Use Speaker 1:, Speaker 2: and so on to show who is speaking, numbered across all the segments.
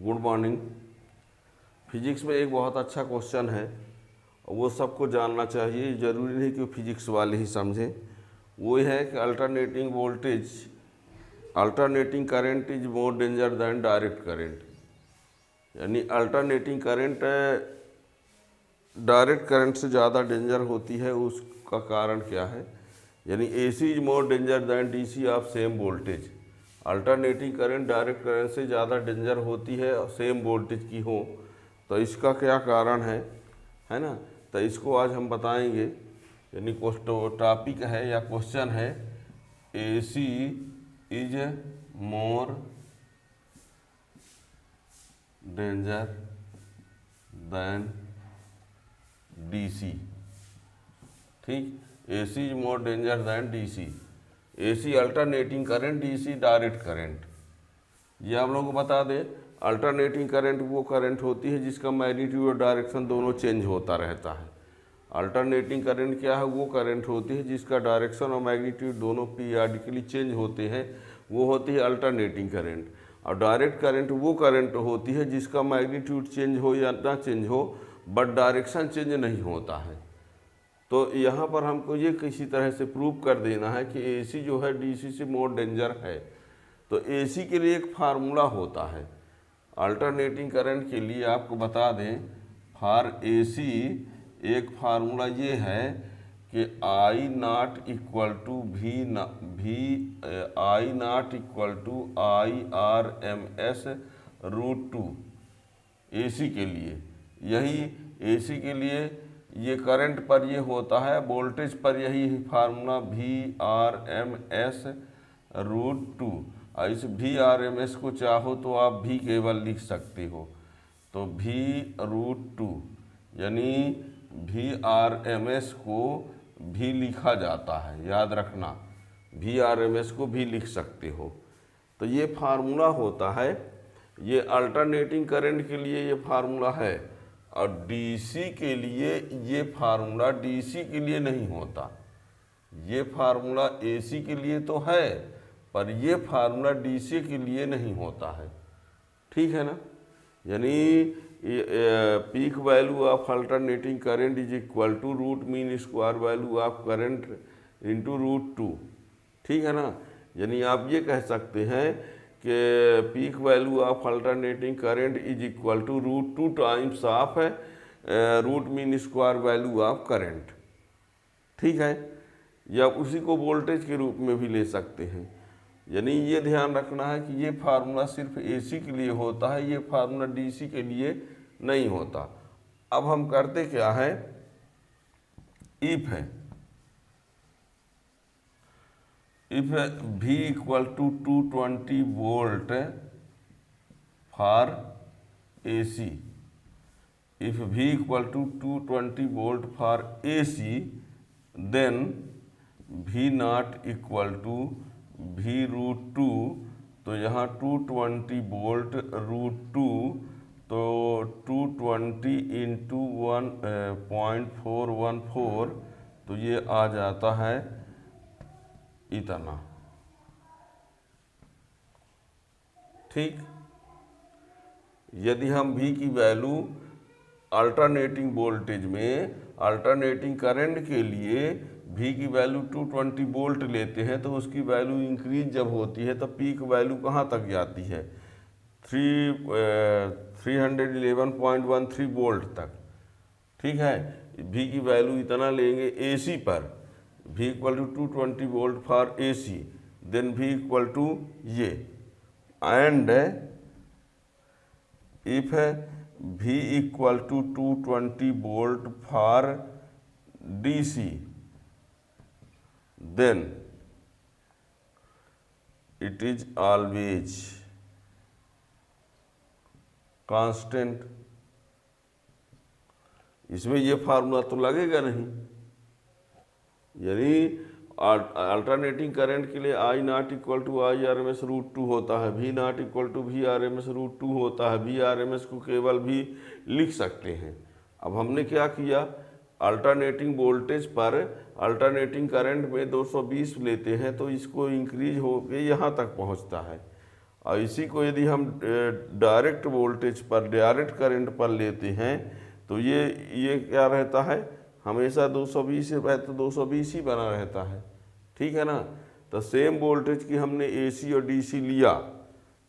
Speaker 1: Good morning. Physics में एक बहुत अच्छा क्वेश्चन है और वो सबको जानना चाहिए, ज़रूरी नहीं कि फिजिक्स वाले ही समझें। वो है कि alternating current is more danger than direct current. यानी अल्टरनेटिंग करंट डायरेक्ट करंट से ज़्यादा डेंजर होती है, उसका कारण क्या है। यानी AC is more danger than DC of same voltage. Alternating current direct current से ज़्यादा डेंजर होती है और सेम वोल्टेज की हो, तो इसका क्या कारण है ना। तो इसको आज हम बताएंगे। यानी टॉपिक है या क्वेश्चन है AC is more danger than DC। ठीक, AC is more danger than DC। AC alternating current, DC direct current. ये आप लोगों को बता दें, अल्टरनेटिंग करंट वो करंट होती है जिसका मैग्नीट्यूड और डायरेक्शन दोनों चेंज होता रहता है। अल्टरनेटिंग करंट क्या है, वो करंट होती है जिसका डायरेक्शन और मैग्नीट्यूड दोनों पीरियडिकली चेंज होते हैं, वो होती है अल्टरनेटिंग करंट। और डायरेक्ट करंट वो करंट होती है जिसका मैग्नीट्यूड चेंज हो या ना चेंज हो, बट डायरेक्शन चेंज नहीं होता है। तो यहाँ पर हमको ये किसी तरह से प्रूव कर देना है कि AC जो है DC से मोर डेंजर है। तो AC के लिए एक फार्मूला होता है अल्टरनेटिंग करंट के लिए। आपको बता दें, फॉर AC एक फार्मूला ये है कि I naught equal to I naught equal to IRMS √2 AC के लिए। यही AC के लिए ये करंट पर ये होता है, वोल्टेज पर यही फार्मूला VRMS √2। इस VRMS को चाहो तो आप भी केवल लिख सकते हो, तो V√2 यानी VRMS को भी लिखा जाता है, याद रखना, VRMS को भी लिख सकते हो। तो ये फार्मूला होता है, ये अल्टरनेटिंग करंट के लिए ये फार्मूला है। और DC के लिए ये फार्मूला DC के लिए नहीं होता। ये फार्मूला AC के लिए तो है, पर ये फार्मूला DC के लिए नहीं होता है। ठीक है ना। यानी peak value of alternating current is equal to root mean square value of current into √2। ठीक है ना। यानी आप ये कह सकते हैं कि peak value of alternating current is equal to √2 times of root mean square value of current. ठीक है, या उसी को वोल्टेज के रूप में भी ले सकते हैं। यानी ये ध्यान रखना है कि ये फार्मूला सिर्फ AC के लिए होता है, ये फार्मूला DC के लिए नहीं होता। अब हम करते क्या है, if V equal to 220 volt for AC, if V equal to 220 volt for AC, then V naught equal to V√2। तो यहाँ 220 वोल्ट √2, तो 220 इंटू 1.414, तो ये आ जाता है इतना। ठीक, यदि हम V की वैल्यू अल्टरनेटिंग वोल्टेज में अल्टरनेटिंग करंट के लिए V की वैल्यू 220 वोल्ट लेते हैं, तो उसकी वैल्यू इंक्रीज जब होती है तो पीक वैल्यू कहाँ तक जाती है, 311.13 वोल्ट तक। ठीक है, V की वैल्यू इतना लेंगे AC पर, V equal to 220 volt for AC, then V equal to ये, and if V equal to 220 volt for DC, then it is always constant. इसमें ये फार्मूला तो लगेगा नहीं। यानी अल्टरनेटिंग करंट के लिए I naught equal to IRMS √2 होता है, V naught equal to VRMS √2 होता है। VRMS को केवल भी लिख सकते हैं। अब हमने क्या किया, अल्टरनेटिंग वोल्टेज पर अल्टरनेटिंग करंट में 220 लेते हैं, तो इसको इंक्रीज होकर यहाँ तक पहुँचता है। और इसी को यदि हम डायरेक्ट वोल्टेज पर, डायरेक्ट करंट पर लेते हैं तो ये क्या रहता है, हमेशा 220 है तो 220 ही बना रहता है, ठीक है ना। तो सेम वोल्टेज की हमने एसी और डीसी लिया,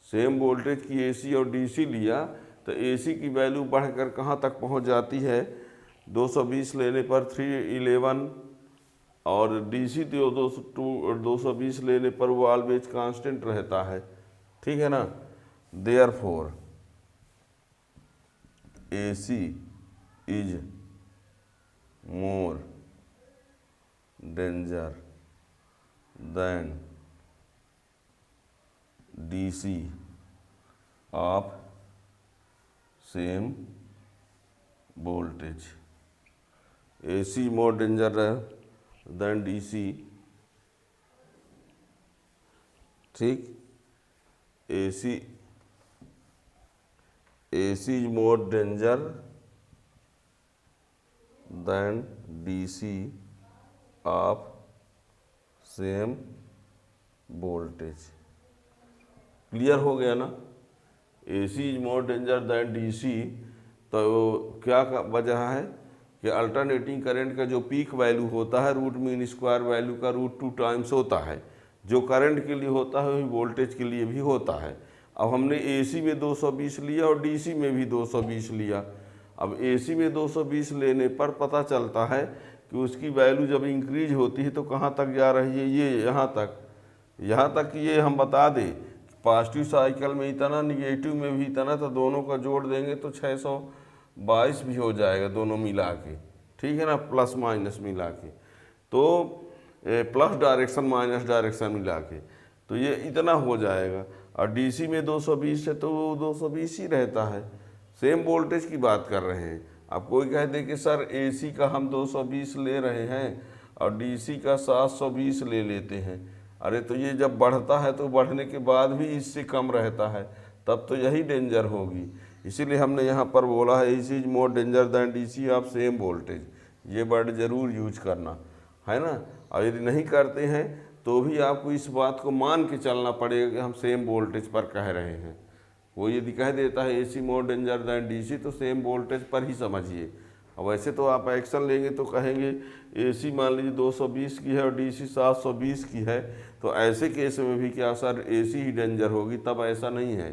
Speaker 1: सेम वोल्टेज की एसी और डीसी लिया, तो एसी की वैल्यू बढ़कर कहाँ तक पहुँच जाती है, 220 लेने पर 311, और डीसी तो 220 लेने पर वो ऑलवेज कांस्टेंट रहता है, ठीक है ना। Therefore AC is more danger than DC of same voltage. AC more danger than DC, ठीक। AC is more danger than DC of same voltage. Clear हो गया ना। AC is more danger than DC, तो क्या वजह है कि alternating current का जो पीक वैल्यू होता है रूट मीन स्क्वायर वैल्यू का √2 टाइम्स होता है। जो करंट के लिए होता है वही वोल्टेज के लिए भी होता है। अब हमने एसी में 220 लिया और डीसी में भी 220 लिया। अब एसी में 220 लेने पर पता चलता है कि उसकी वैल्यू जब इंक्रीज होती है तो कहाँ तक जा रही है, ये यहाँ तक कि ये हम बता दें पॉजिटिव साइकिल में इतना, निगेटिव में भी इतना, तो दोनों का जोड़ देंगे तो 622 भी हो जाएगा दोनों मिला के, ठीक है ना, प्लस माइनस मिला के। तो प्लस डायरेक्शन माइनस डायरेक्शन मिला के तो ये इतना हो जाएगा। और डीसी में 220 है तो वो 220 ही रहता है, सेम वोल्टेज की बात कर रहे हैं। अब कोई कह दे कि सर एसी का हम 220 ले रहे हैं और डीसी का 720 ले लेते हैं, अरे तो ये जब बढ़ता है तो बढ़ने के बाद भी इससे कम रहता है, तब तो यही डेंजर होगी। इसीलिए हमने यहाँ पर बोला है AC is more danger than DC of same voltage. ये वर्ड जरूर यूज करना है ना। और यदि नहीं करते हैं तो भी आपको इस बात को मान के चलना पड़ेगा कि हम सेम वोल्टेज पर कह रहे हैं। वो यदि कह देता है AC more danger than DC तो सेम वोल्टेज पर ही समझिए। अब वैसे तो आप एक्शन लेंगे तो कहेंगे एसी मान लीजिए 220 की है और डीसी 720 की है, तो ऐसे केस में भी क्या सर एसी ही डेंजर होगी, तब ऐसा नहीं है,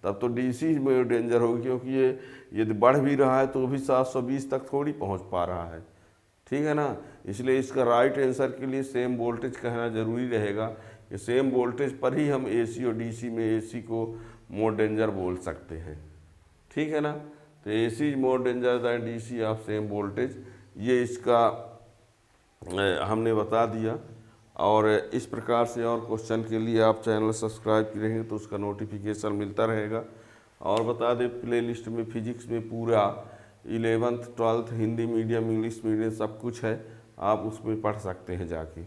Speaker 1: तब तो डीसी में डेंजर होगी, क्योंकि ये यदि बढ़ भी रहा है तो भी 720 तक थोड़ी पहुंच पा रहा है, ठीक है ना। इसलिए इसका राइट आंसर के लिए सेम वोल्टेज कहना जरूरी रहेगा कि सेम वोल्टेज पर ही हम एसी और डीसी में एसी को मोर डेंजर बोल सकते हैं, ठीक है ना। तो AC is more danger than DC of same voltage, ये इसका हमने बता दिया। और इस प्रकार से और क्वेश्चन के लिए आप चैनल सब्सक्राइब की रहेंगे तो उसका नोटिफिकेशन मिलता रहेगा। और बता दें प्लेलिस्ट में फिजिक्स में पूरा 11th 12th Hindi medium English medium सब कुछ है, आप उसमें पढ़ सकते हैं जाके।